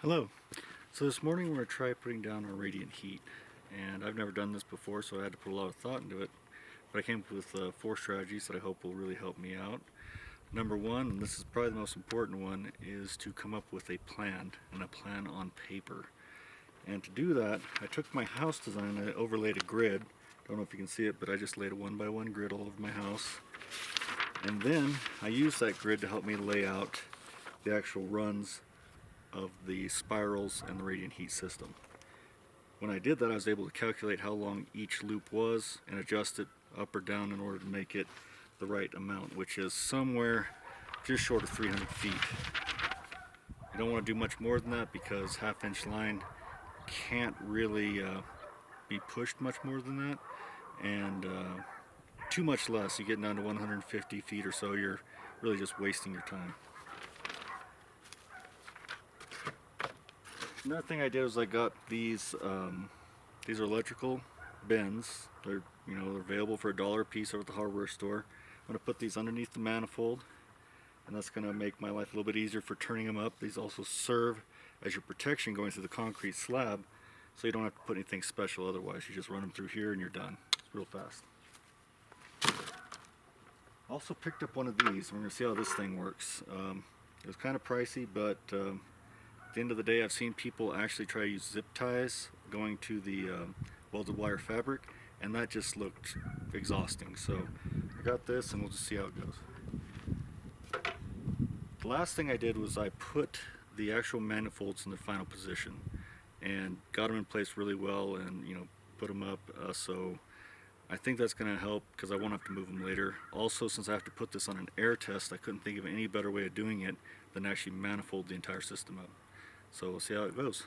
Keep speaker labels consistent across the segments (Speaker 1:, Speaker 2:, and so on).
Speaker 1: Hello. So this morning we're going to try putting down our radiant heat, and I've never done this before, so I had to put a lot of thought into it. But I came up with 4 strategies that I hope will really help me out. Number one, and this is probably the most important one, is to come up with a plan, and a plan on paper. And to do that, I took my house design and I overlaid a grid. Don't know if you can see it, but I just laid a 1x1 grid all over my house. And then I used that grid to help me lay out the actual runs of the spirals and the radiant heat system. When I did that, I was able to calculate how long each loop was and adjust it up or down in order to make it the right amount, which is somewhere just short of 300 feet. You don't want to do much more than that because half-inch line can't really be pushed much more than that, and too much less, you get down to 150 feet or so, you're really just wasting your time. Another thing I did was I got these are electrical bends. They're available for $1 a piece over at the hardware store. I'm going to put these underneath the manifold, and that's going to make my life a little bit easier for turning them up. These also serve as your protection going through the concrete slab, so you don't have to put anything special otherwise. You just run them through here and you're done. It's real fast. Also picked up one of these. We're going to see how this thing works. It was kind of pricey, but at the end of the day, I've seen people actually try to use zip ties going to the welded wire fabric, and that just looked exhausting. So I got this, and we'll just see how it goes. The last thing I did was I put the actual manifolds in the final position and got them in place really well, and put them up. So I think that's going to help because I won't have to move them later. Also, since I have to put this on an air test, I couldn't think of any better way of doing it than actually manifold the entire system up. So we'll see how it goes.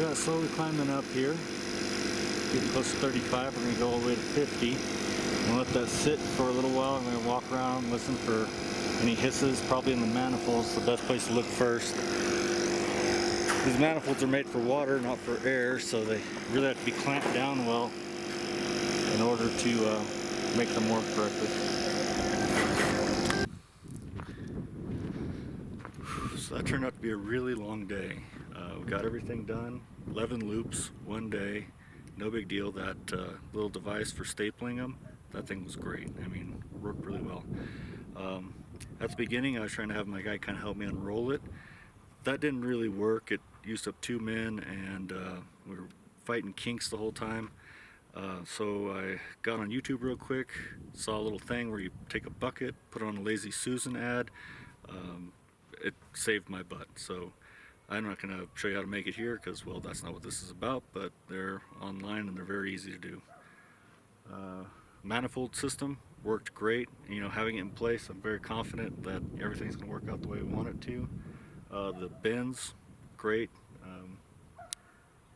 Speaker 1: Yeah, slowly climbing up here. Getting close to 35, we're going to go all the way to 50. And let that sit for a little while. I'm going to walk around, listen for any hisses, probably in the manifolds, the best place to look first. These manifolds are made for water, not for air, so they really have to be clamped down well in order to make them work correctly. So that turned out to be a really long day. We got everything done, 11 loops, one day, no big deal. That little device for stapling them, that thing was great. I mean, worked really well. At the beginning, I was trying to have my guy kind of help me unroll it. That didn't really work. It used up 2 men, and we were fighting kinks the whole time. So I got on YouTube real quick, saw a little thing where you take a bucket, put on a Lazy Susan ad. It saved my butt. So I'm not going to show you how to make it here because, well, that's not what this is about, but they're online and they're very easy to do. Manifold system worked great. You know, having it in place, I'm very confident that everything's going to work out the way we want it to. The bends, great.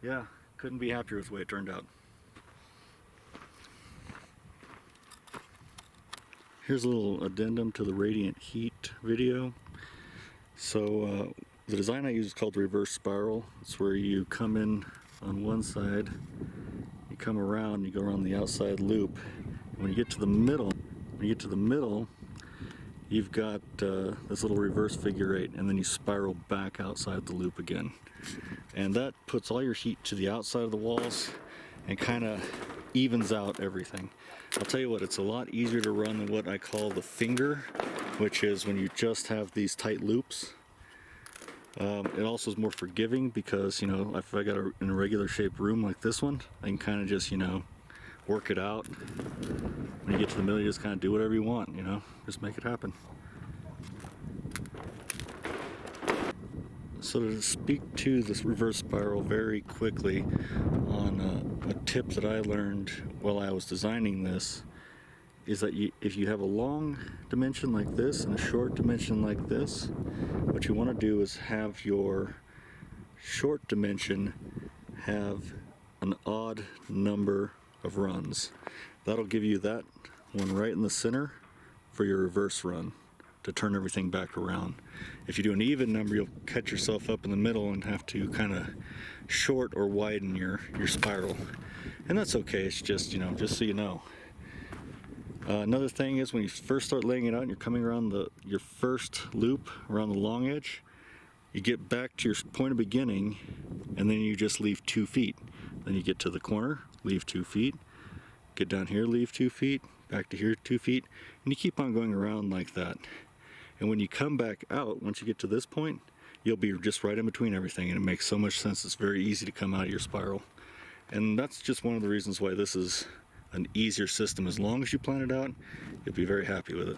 Speaker 1: Yeah, couldn't be happier with the way it turned out. Here's a little addendum to the Radiant Heat video. So the design I use is called reverse spiral. It's where you come in on one side, you come around, you go around the outside loop. When you get to the middle, you've got this little reverse figure 8, and then you spiral back outside the loop again. And that puts all your heat to the outside of the walls and kind of evens out everything. I'll tell you what, it's a lot easier to run than what I call the finger, which is when you just have these tight loops. It also is more forgiving because, you know, if I got an irregular shaped room like this one, I can kind of just, you know, work it out. When you get to the middle, you just kind of do whatever you want, you know, just make it happen. So to speak to this reverse spiral very quickly on a tip that I learned while I was designing this is that if you have a long dimension like this and a short dimension like this, what you want to do is have your short dimension have an odd number of runs. That'll give you that one right in the center for your reverse run to turn everything back around. If you do an even number, you'll catch yourself up in the middle and have to kind of short or widen your spiral. And that's okay, it's just, you know, just so you know. Another thing is when you first start laying it out and you're coming around your first loop around the long edge, you get back to your point of beginning and then you just leave 2 feet. Then you get to the corner, leave 2 feet, get down here, leave 2 feet, back to here 2 feet, and you keep on going around like that. And when you come back out, once you get to this point, you'll be just right in between everything, and it makes so much sense. It's very easy to come out of your spiral. And that's just one of the reasons why this is an easier system. As long as you plan it out, you'll be very happy with it.